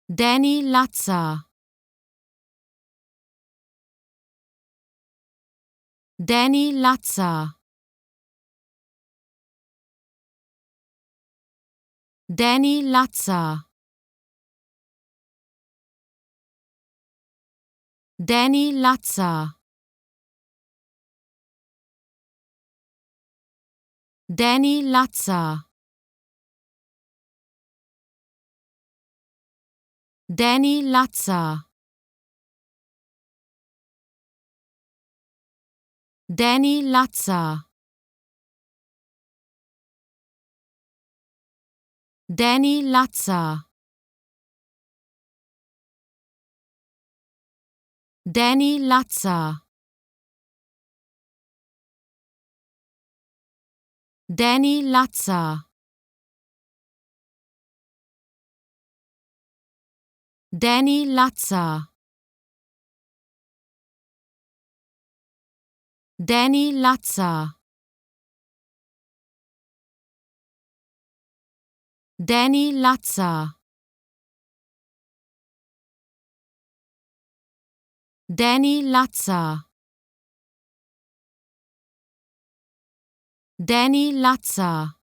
Danny Latza. Danny Latza. Danny Latza. Danny Latza. Danny Latza. Danny Latza. Danny Latza. Danny Latza. Danny Latza. Danny Latza. Danny Latza. Danny Latza. Danny Latza. Danny Latza. Danny Latza.